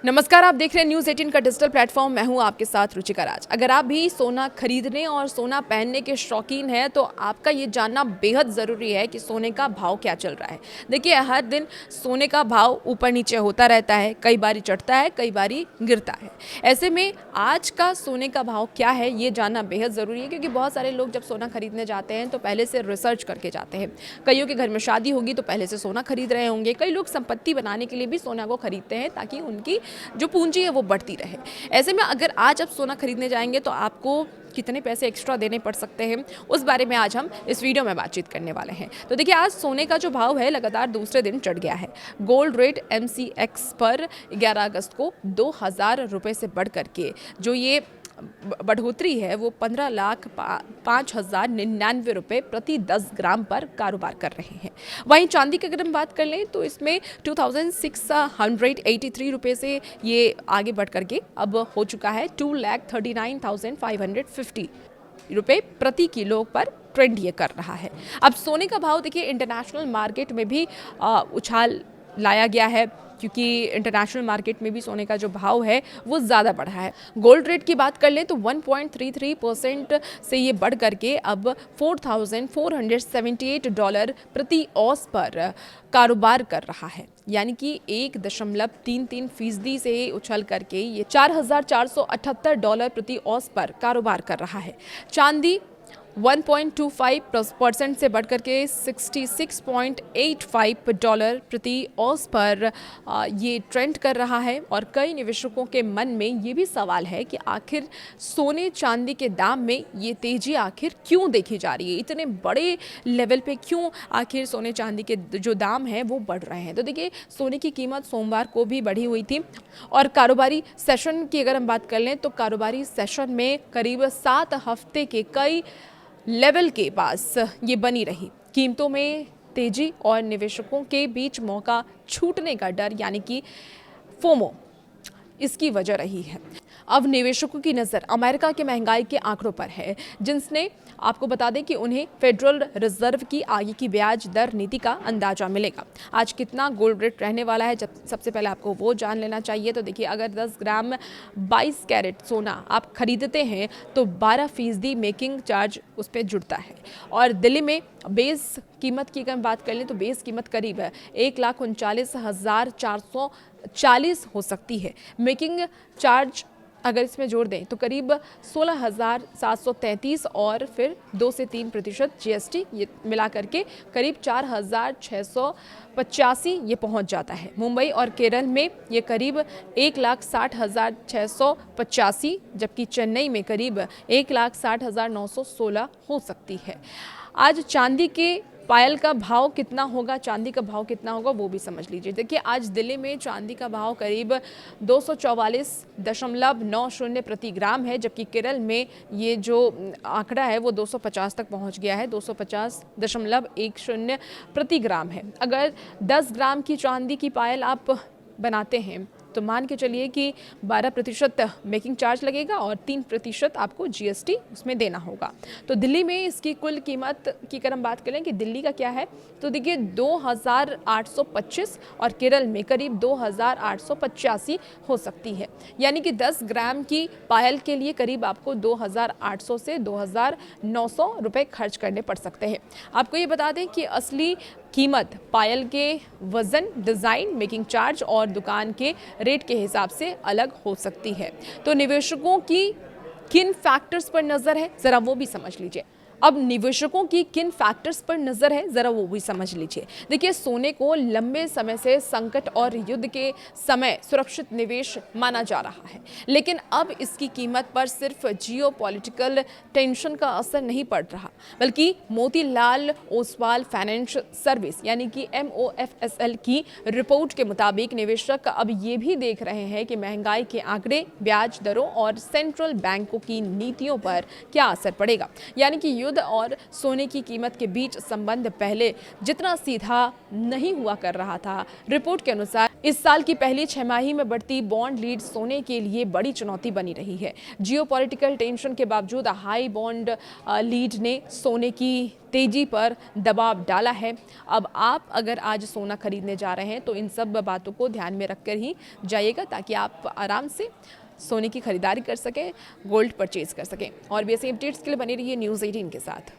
नमस्कार, आप देख रहे हैं न्यूज़ 18 का डिजिटल प्लेटफॉर्म। मैं हूं आपके साथ रुचिका राज। अगर आप भी सोना खरीदने और सोना पहनने के शौकीन हैं तो आपका ये जानना बेहद ज़रूरी है कि सोने का भाव क्या चल रहा है। देखिए, हर दिन सोने का भाव ऊपर नीचे होता रहता है, कई बारी चढ़ता है, कई बारी गिरता है। ऐसे में आज का सोने का भाव क्या है ये जानना बेहद ज़रूरी है, क्योंकि बहुत सारे लोग जब सोना खरीदने जाते हैं तो पहले से रिसर्च करके जाते हैं। कईयों के घर में शादी होगी तो पहले से सोना खरीद रहे होंगे। कई लोग संपत्ति बनाने के लिए भी सोना को खरीदते हैं ताकि उनकी जो पूंजी है वो बढ़ती रहे। ऐसे में अगर आज आप सोना खरीदने जाएंगे तो आपको कितने पैसे एक्स्ट्रा देने पड़ सकते हैं, उस बारे में आज हम इस वीडियो में बातचीत करने वाले हैं। तो देखिए, आज सोने का जो भाव है लगातार दूसरे दिन चढ़ गया है। गोल्ड रेट MCX पर 11 अगस्त को 2000 रुपये से बढ़ करके जो ये बढ़ोतरी है वो 15,05,099 रुपये प्रति 10 ग्राम पर कारोबार कर रहे हैं। वहीं चांदी की अगर हम बात कर लें तो इसमें 2683 रुपये से ये आगे बढ़ करके अब हो चुका है 2,39,550 रुपये प्रति किलो पर ट्रेंड ये कर रहा है। अब सोने का भाव देखिए इंटरनेशनल मार्केट में भी उछाल लाया गया है, क्योंकि इंटरनेशनल मार्केट में भी सोने का जो भाव है वो ज़्यादा बढ़ा है। गोल्ड रेट की बात कर लें तो 1.33% से ये बढ़ करके अब $4,478 प्रति औंस पर कारोबार कर रहा है, यानी कि 1.33% से उछल करके ये $4,478 प्रति औंस पर कारोबार कर रहा है। चांदी 1.25% से बढ़कर के $66.85 प्रति औंस पर ये ट्रेंड कर रहा है। और कई निवेशकों के मन में ये भी सवाल है कि आखिर सोने चांदी के दाम में ये तेजी आखिर क्यों देखी जा रही है, इतने बड़े लेवल पे क्यों आखिर सोने चांदी के जो दाम हैं वो बढ़ रहे हैं। तो देखिए, सोने की कीमत सोमवार को भी बढ़ी हुई थी और कारोबारी सेशन की अगर हम बात कर लें तो कारोबारी सेशन में करीब 7 हफ्ते के कई लेवल के पास ये बनी रही। कीमतों में तेजी और निवेशकों के बीच मौका छूटने का डर, यानी कि फोमो, इसकी वजह रही है। अब निवेशकों की नज़र अमेरिका के महंगाई के आंकड़ों पर है, जिसने आपको बता दें कि उन्हें फेडरल रिजर्व की आगे की ब्याज दर नीति का अंदाजा मिलेगा। आज कितना गोल्ड रेट रहने वाला है, जब सबसे पहले आपको वो जान लेना चाहिए। तो देखिए, अगर 10 ग्राम 22 कैरेट सोना आप खरीदते हैं तो 12% मेकिंग चार्ज उस पर जुड़ता है। और दिल्ली में बेस कीमत की अगर बात कर लें तो बेस कीमत करीब 1,39,440 हो सकती है। मेकिंग चार्ज अगर इसमें जोड़ दें तो करीब 16,733 और फिर 2 से 3% GST ये मिला करके करीब 4,685 ये पहुंच जाता है। मुंबई और केरल में ये करीब 1,60,685, जबकि चेन्नई में करीब 1,60,916 हो सकती है। आज चांदी के पायल का भाव कितना होगा, चांदी का भाव कितना होगा वो भी समझ लीजिए। देखिए, आज दिल्ली में चांदी का भाव करीब 244.90 प्रति ग्राम है, जबकि केरल में ये जो आंकड़ा है वो 250 तक पहुंच गया है, 250.10 प्रति ग्राम है। अगर 10 ग्राम की चांदी की पायल आप बनाते हैं तो मान के चलिए कि 12% मेकिंग चार्ज लगेगा और 3% आपको GST उसमें देना होगा। तो दिल्ली में इसकी कुल कीमत की अगर हम बात करें कि दिल्ली का क्या है, तो देखिए 2,825 और केरल में करीब 2,885 हो सकती है, यानी कि 10 ग्राम की पायल के लिए करीब आपको 2,800 से 2,900 रुपये खर्च करने पड़ सकते हैं। आपको ये बता दें कि असली कीमत पायल के वजन, डिज़ाइन, मेकिंग चार्ज और दुकान के रेट के हिसाब से अलग हो सकती है। तो निवेशकों की किन फैक्टर्स पर नज़र है ज़रा वो भी समझ लीजिए। अब निवेशकों की किन फैक्टर्स पर नज़र है ज़रा वो भी समझ लीजिए। देखिए, सोने को लंबे समय से संकट और युद्ध के समय सुरक्षित निवेश माना जा रहा है, लेकिन अब इसकी कीमत पर सिर्फ जियोपॉलिटिकल टेंशन का असर नहीं पड़ रहा, बल्कि मोतीलाल ओसवाल फाइनेंस सर्विस यानी कि MOFSL की रिपोर्ट के मुताबिक निवेशक अब ये भी देख रहे हैं कि महंगाई के आंकड़े, ब्याज दरों और सेंट्रल बैंकों की नीतियों पर क्या असर पड़ेगा। यानी कि युद्ध और सोने की कीमत के बीच संबंध पहले जितना सीधा नहीं हुआ कर रहा था। रिपोर्ट के अनुसार इस साल की पहली छमाही में बढ़ती बॉन्ड लीड सोने के लिए बड़ी चुनौती बनी रही है। जियोपॉलिटिकल टेंशन के बावजूद हाई बॉन्ड लीड ने सोने की तेजी पर दबाव डाला है। अब आप अगर आज सोना खरीदने जा रहे हैं तो इन सब बातों को ध्यान में रखकर ही जाइएगा, ताकि आप आराम से सोने की खरीदारी कर सकें, गोल्ड परचेज कर सकें। और भी ऐसे अपडेट्स के लिए बने रहिए न्यूज़ 18 के साथ।